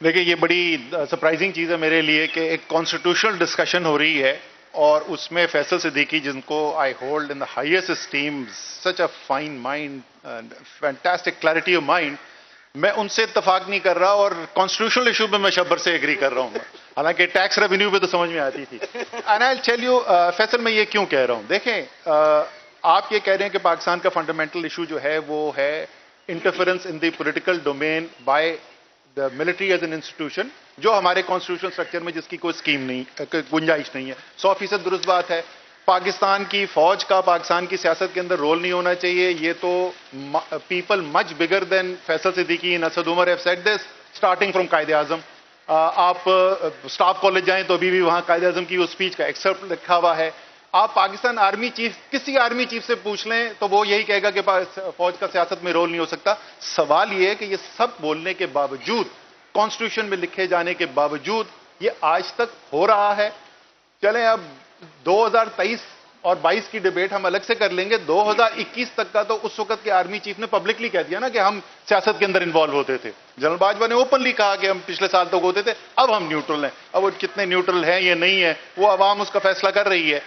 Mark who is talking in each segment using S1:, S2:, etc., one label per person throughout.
S1: देखिए, ये बड़ी सरप्राइजिंग चीज़ है मेरे लिए कि एक कॉन्स्टिट्यूशनल डिस्कशन हो रही है और उसमें फैसल सिद्दीकी, जिनको I hold in the highest steam, such a fine mind, fantastic clarity of mind, मैं उनसे इत्तेफाक नहीं कर रहा और कॉन्स्टिट्यूशनल इशू में मैं शब्बर से एग्री कर रहा हूँ। हालांकि टैक्स रेवेन्यू पे तो समझ में आती थी। And I tell you Faisal, मैं ये क्यों कह रहा हूँ। देखें, आप ये कह रहे हैं कि पाकिस्तान का फंडामेंटल इशू जो है वो है interference in the political domain by the military as an institution, जो हमारे कॉन्स्टिट्यूशन स्ट्रक्चर में जिसकी कोई स्कीम नहीं, गुंजाइश नहीं है। 100% दुरुस्त बात है। पाकिस्तान की फौज का पाकिस्तान की सियासत के अंदर रोल नहीं होना चाहिए। ये तो people much bigger than Faisal Siddiqui and Asad Umar have said this starting from Quaid e Azam. आप स्टाफ कॉलेज जाएं तो अभी भी वहां कायदे आजम की उस स्पीच का एक्सेप्ट लिखा हुआ है। आप पाकिस्तान आर्मी चीफ, किसी आर्मी चीफ से पूछ लें तो वो यही कहेगा कि फौज का सियासत में रोल नहीं हो सकता। सवाल ये है कि ये सब बोलने के बावजूद, कॉन्स्टिट्यूशन में लिखे जाने के बावजूद, ये आज तक हो रहा है। चलें, अब 2023 और 22 की डिबेट हम अलग से कर लेंगे। 2021 तक का तो उस वक्त के आर्मी चीफ ने पब्लिकली कह दिया ना कि हम सियासत के अंदर इन्वॉल्व होते थे। जनरल बाजवा ने ओपनली कहा कि हम पिछले साल तक होते थे, अब हम न्यूट्रल हैं। अब वो कितने न्यूट्रल हैं ये नहीं है, वो अवाम उसका फैसला कर रही है।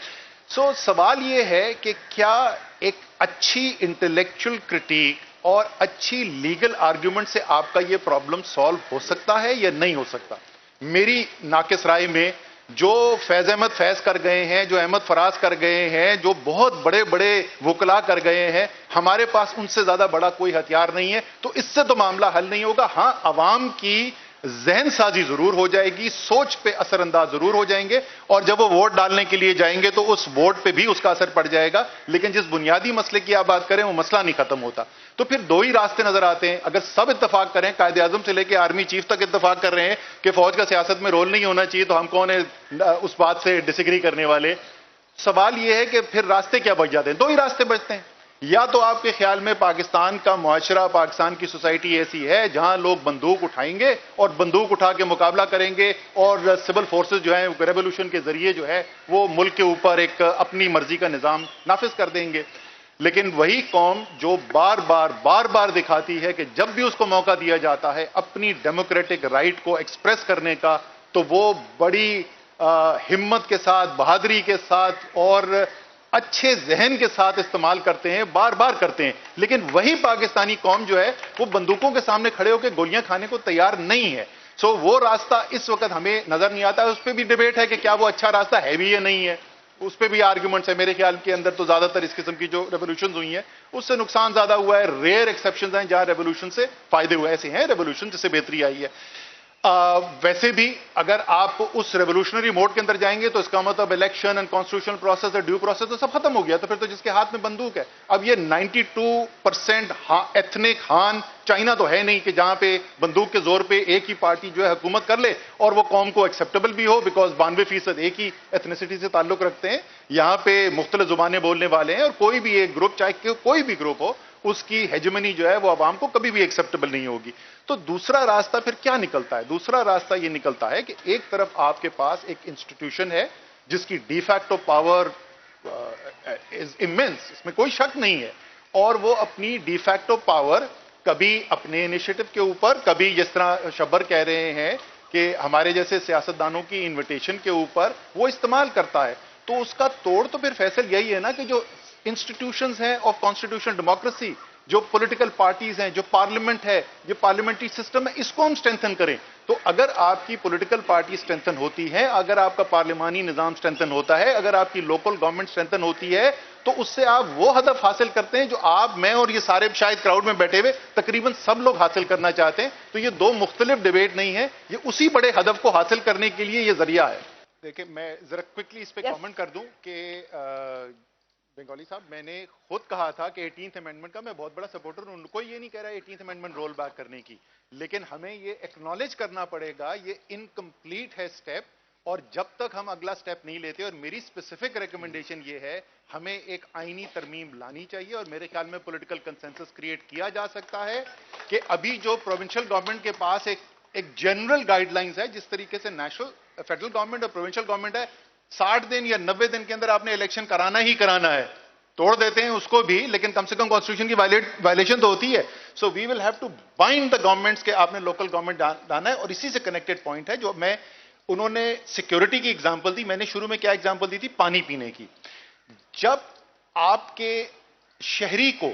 S1: सो सवाल ये है कि क्या एक अच्छी इंटेलेक्चुअल क्रिटिक और अच्छी लीगल आर्ग्यूमेंट से आपका ये प्रॉब्लम सॉल्व हो सकता है या नहीं हो सकता। मेरी नाकिस राय में जो फैज अहमद फैज कर गए हैं, जो अहमद फराज कर गए हैं, जो बहुत बड़े बड़े वकला कर गए हैं, हमारे पास उनसे ज्यादा बड़ा कोई हथियार नहीं है। तो इससे तो मामला हल नहीं होगा। हां, अवाम की जहन साजी जरूर हो जाएगी, सोच पे असरअंदाज जरूर हो जाएंगे, और जब वो वोट डालने के लिए जाएंगे तो उस वोट पे भी उसका असर पड़ जाएगा। लेकिन जिस बुनियादी मसले की आप बात करें, वो मसला नहीं खत्म होता। तो फिर दो ही रास्ते नजर आते हैं। अगर सब इत्तेफाक करें, कायदे आजम से लेकर आर्मी चीफ तक इत्तेफाक कर रहे हैं कि फौज का सियासत में रोल नहीं होना चाहिए, तो हम कौन है उस बात से डिसएग्री करने वाले। सवाल यह है कि फिर रास्ते क्या बच जाते हैं। दो ही रास्ते बचते हैं। या तो आपके ख्याल में पाकिस्तान का मुआशरा, पाकिस्तान की सोसाइटी ऐसी है जहां लोग बंदूक उठाएंगे और बंदूक उठा के मुकाबला करेंगे, और सिविल फोर्सेस जो है रेवोल्यूशन के जरिए जो है वो मुल्क के ऊपर एक अपनी मर्जी का निजाम नाफिज कर देंगे। लेकिन वही कौम जो बार बार दिखाती है कि जब भी उसको मौका दिया जाता है अपनी डेमोक्रेटिक राइट को एक्सप्रेस करने का, तो वो बड़ी हिम्मत के साथ, बहादुरी के साथ और अच्छे जहन के साथ इस्तेमाल करते हैं, बार बार करते हैं। लेकिन वही पाकिस्तानी कौम जो है वो बंदूकों के सामने खड़े होकर गोलियां खाने को तैयार नहीं है। सो वो रास्ता इस वक्त हमें नजर नहीं आता है। उस पर भी डिबेट है कि क्या वो अच्छा रास्ता है भी या नहीं है। उस पर भी आर्ग्यूमेंट्स है। मेरे ख्याल के अंदर तो ज्यादातर इस किस्म की जो रेवोल्यूशन हुई है उससे नुकसान ज्यादा हुआ है। रेयर एक्सेप्शंस हैं जहां रेवोल्यूशन से फायदे हुए, ऐसे हैं रेवोल्यूशन जिससे बेहतरी आई है। वैसे भी अगर आप उस रेवोल्यूशनरी मोड के अंदर जाएंगे तो इसका मतलब इलेक्शन एंड कॉन्स्टिट्यूशनल प्रोसेस और ड्यू प्रोसेस तो सब खत्म हो गया। तो फिर तो जिसके हाथ में बंदूक है, अब ये 92% एथनिक हान चाइना तो है नहीं कि जहां पे बंदूक के जोर पे एक ही पार्टी जो है हुकूमत कर ले और वो कौम को एक्सेप्टेबल भी हो, बिकॉज 92% एक ही एथनिसिटी से ताल्लुक रखते हैं। यहां पे मुख्तलिफ जुबानें बोलने वाले हैं और कोई भी एक ग्रुप, चाहे कोई भी ग्रुप हो, उसकी हेजमनी जो है वो आवाम को कभी भी एक्सेप्टेबल नहीं होगी। तो दूसरा रास्ता फिर क्या निकलता है? दूसरा रास्ता ये निकलता है कि एक तरफ आपके पास एक इंस्टीट्यूशन है जिसकी डिफैक्टो पावर इज इमेंस, इसमें कोई शक नहीं है, और वो अपनी डिफैक्टो पावर कभी अपने इनिशिएटिव के ऊपर, कभी जिस तरह शब्बर कह रहे हैं कि हमारे जैसे सियासतदानों की इन्विटेशन के ऊपर वो इस्तेमाल करता है। तो उसका तोड़ तो फिर फैसल यही है ना कि जो इंस्टीट्यूशंस हैं ऑफ कॉन्स्टिट्यूशनल डेमोक्रेसी, जो पॉलिटिकल पार्टीज हैं, जो पार्लियामेंट है, जो पार्लियामेंट्री सिस्टम है, इसको हम स्ट्रेंथन करें। तो अगर आपकी पॉलिटिकल पार्टी स्ट्रेंथन होती है, अगर आपका पार्लियामानी निजाम स्ट्रेंथन होता है, अगर आपकी लोकल गवर्नमेंट स्ट्रेंथन होती है, तो उससे आप वो हदफ हासिल करते हैं जो आप, मैं और ये सारे शायद क्राउड में बैठे हुए तकरीबन सब लोग हासिल करना चाहते हैं। तो ये दो मुख्तलिफ डिबेट नहीं है, ये उसी बड़े हदफ को हासिल करने के लिए ये जरिया है। देखिए, मैं जरा क्विकली इस पे कमेंट कर दूं कि बंगाली साहब, मैंने खुद कहा था कि 18th अमेंडमेंट का मैं बहुत बड़ा सपोर्टर हूं। कोई ये नहीं कह रहा 18th अमेंडमेंट रोल बैक करने की, लेकिन हमें ये एक्नॉलेज करना पड़ेगा ये इनकम्प्लीट है स्टेप, और जब तक हम अगला स्टेप नहीं लेते, और मेरी स्पेसिफिक रिकमेंडेशन ये है, हमें एक आईनी तरमीम लानी चाहिए। और मेरे ख्याल में पॉलिटिकल कंसेंसस क्रिएट किया जा सकता है कि अभी जो प्रोविंशियल गवर्नमेंट के पास एक जनरल गाइडलाइंस है, जिस तरीके से नेशनल फेडरल गवर्नमेंट और प्रोविंशियल गवर्नमेंट है, 60 दिन या 90 दिन के अंदर आपने इलेक्शन कराना ही कराना है। तोड़ देते हैं उसको भी, लेकिन कम से कम कॉन्स्टिट्यूशन की वायलेशन तो होती है. So we will have to bind the governments के आपने लोकल गवर्नमेंट डालना है. और इसी से कनेक्टेड पॉइंट है जो मैं, उन्होंने सिक्योरिटी की एग्जांपल दी, मैंने शुरू में क्या एग्जांपल दी थी, पानी पीने की. जब आपके शहरी को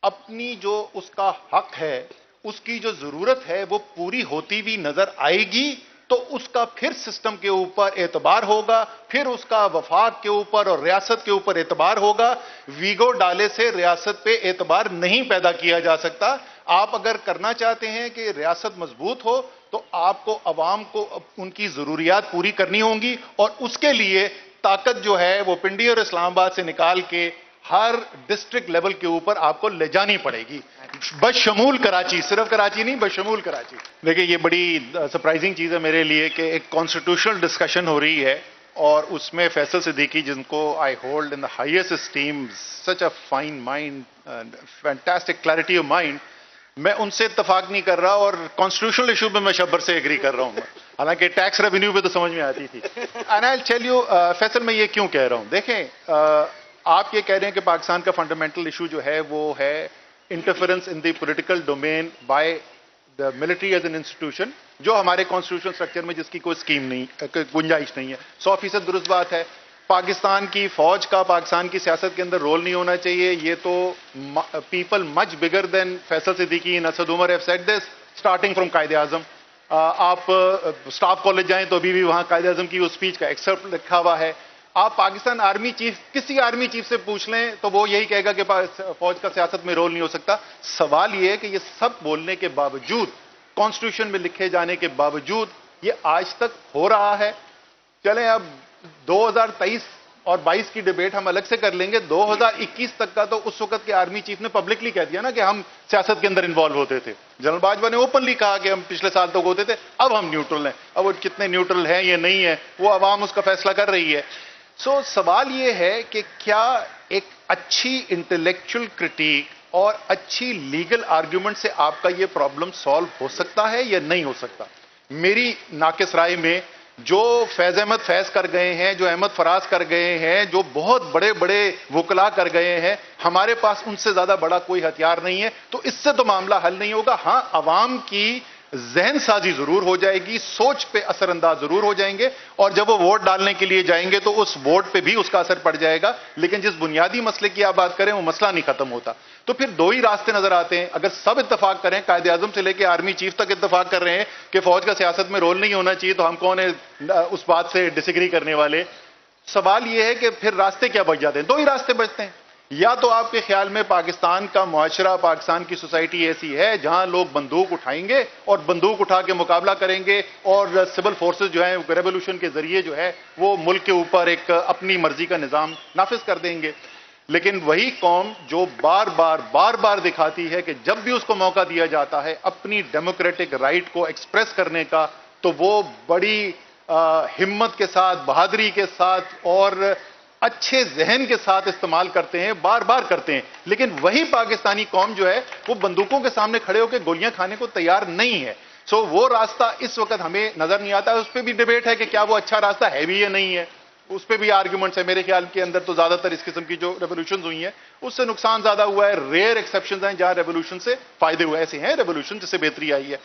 S1: अपनी जो उसका हक है, उसकी जो जरूरत है वो पूरी होती भी नजर आएगी, तो उसका फिर सिस्टम के ऊपर एतबार होगा, फिर उसका वफाक के ऊपर और रियासत के ऊपर एतबार होगा. वीगो डाले से रियासत पे एतबार नहीं पैदा किया जा सकता. आप अगर करना चाहते हैं कि रियासत मजबूत हो, तो आपको अवाम को उनकी जरूरियात पूरी करनी होंगी, और उसके लिए ताकत जो है वो पिंडी और इस्लामाबाद से निकाल के हर डिस्ट्रिक्ट लेवल के ऊपर आपको ले जानी पड़ेगी, बशमूल कराची, सिर्फ कराची नहीं, बशमूल कराची. देखिए, ये बड़ी सरप्राइजिंग चीज है मेरे लिए कि एक कॉन्स्टिट्यूशनल डिस्कशन हो रही है और उसमें फैसल सिद्दीकी, जिनको I hold in the highest esteem, such a fine mind, fantastic clarity of mind, मैं उनसे इत्तेफाक नहीं कर रहा, और कॉन्स्टिट्यूशनल इशू में मैं शब्बर से एग्री कर रहा हूं. हालांकि टैक्स रेवेन्यू पे तो समझ में आती थी. And I will tell you, Faisal, मैं ये क्यों कह रहा हूं. देखें, आप ये कह रहे हैं कि पाकिस्तान का फंडामेंटल इशू जो है वो है interference in the political domain by the military as an institution, जो हमारे कॉन्स्टिट्यूशन स्ट्रक्चर में जिसकी कोई स्कीम नहीं, गुंजाइश नहीं है. 100% दुरुस्त बात है. पाकिस्तान की फौज का पाकिस्तान की सियासत के अंदर रोल नहीं होना चाहिए. ये तो people much bigger than Faisal Siddiqui and Asad Umar have said this, starting from Quaid e Azam. आप स्टाफ कॉलेज जाएं तो अभी भी वहां कायदे आजम की उस स्पीच का एक्सर्प्ट लिखा हुआ है. आप पाकिस्तान आर्मी चीफ, किसी आर्मी चीफ से पूछ लें तो वो यही कहेगा कि फौज का सियासत में रोल नहीं हो सकता. सवाल ये है कि ये सब बोलने के बावजूद, कॉन्स्टिट्यूशन में लिखे जाने के बावजूद, ये आज तक हो रहा है. चलें, अब 2023 और 22 की डिबेट हम अलग से कर लेंगे. 2021 तक का तो उस वक्त के आर्मी चीफ ने पब्लिकली कह दिया ना कि हम सियासत के अंदर इन्वॉल्व होते थे. जनरल बाजवा ने ओपनली कहा कि हम पिछले साल तक होते थे, अब हम न्यूट्रल हैं. अब वो कितने न्यूट्रल हैं ये नहीं है, वो अवाम उसका फैसला कर रही है. सो सवाल ये है कि क्या एक अच्छी इंटेलेक्चुअल क्रिटिक और अच्छी लीगल आर्ग्यूमेंट से आपका ये प्रॉब्लम सॉल्व हो सकता है या नहीं हो सकता. मेरी नाकिस राय में जो फैज अहमद फैज कर गए हैं, जो अहमद फराज कर गए हैं, जो बहुत बड़े बड़े वकला कर गए हैं, हमारे पास उनसे ज्यादा बड़ा कोई हथियार नहीं है. तो इससे तो मामला हल नहीं होगा. हां, अवाम की जहन साजी जरूर हो जाएगी, सोच पे असरअंदाज जरूर हो जाएंगे, और जब वो वोट डालने के लिए जाएंगे तो उस वोट पे भी उसका असर पड़ जाएगा. लेकिन जिस बुनियादी मसले की आप बात करें, वो मसला नहीं खत्म होता. तो फिर दो ही रास्ते नजर आते हैं. अगर सब इत्तेफाक करें, कायदे आजम से लेकर आर्मी चीफ तक इत्तेफाक कर रहे हैं कि फौज का सियासत में रोल नहीं होना चाहिए, तो हम कौन है उस बात से डिसएग्री करने वाले. सवाल यह है कि फिर रास्ते क्या बच जाते हैं. दो ही रास्ते बचते हैं. या तो आपके ख्याल में पाकिस्तान का मुआशरा, पाकिस्तान की सोसाइटी ऐसी है जहां लोग बंदूक उठाएंगे और बंदूक उठा के मुकाबला करेंगे, और सिविल फोर्सेस जो है रेवोल्यूशन के जरिए जो है वो मुल्क के ऊपर एक अपनी मर्जी का निजाम नाफिज कर देंगे. लेकिन वही कौम जो बार बार दिखाती है कि जब भी उसको मौका दिया जाता है अपनी डेमोक्रेटिक राइट को एक्सप्रेस करने का, तो वो बड़ी हिम्मत के साथ, बहादुरी के साथ और अच्छे जहन के साथ इस्तेमाल करते हैं, बार बार करते हैं. लेकिन वही पाकिस्तानी कौम जो है वो बंदूकों के सामने खड़े होकर गोलियां खाने को तैयार नहीं है. सो वो रास्ता इस वक्त हमें नजर नहीं आता. उस पर भी डिबेट है कि क्या वो अच्छा रास्ता है भी या नहीं है. उस पर भी आर्ग्यूमेंट्स है. मेरे ख्याल के अंदर तो ज्यादातर इस किस्म की जो रेवोल्यूशन हुई हैं उससे नुकसान ज्यादा हुआ है. रेयर एक्सेप्शंस हैं जहां रेवोल्यूशन से फायदे हुए. ऐसे हैं रेवोल्यूशन जिससे बेहतरी आई है.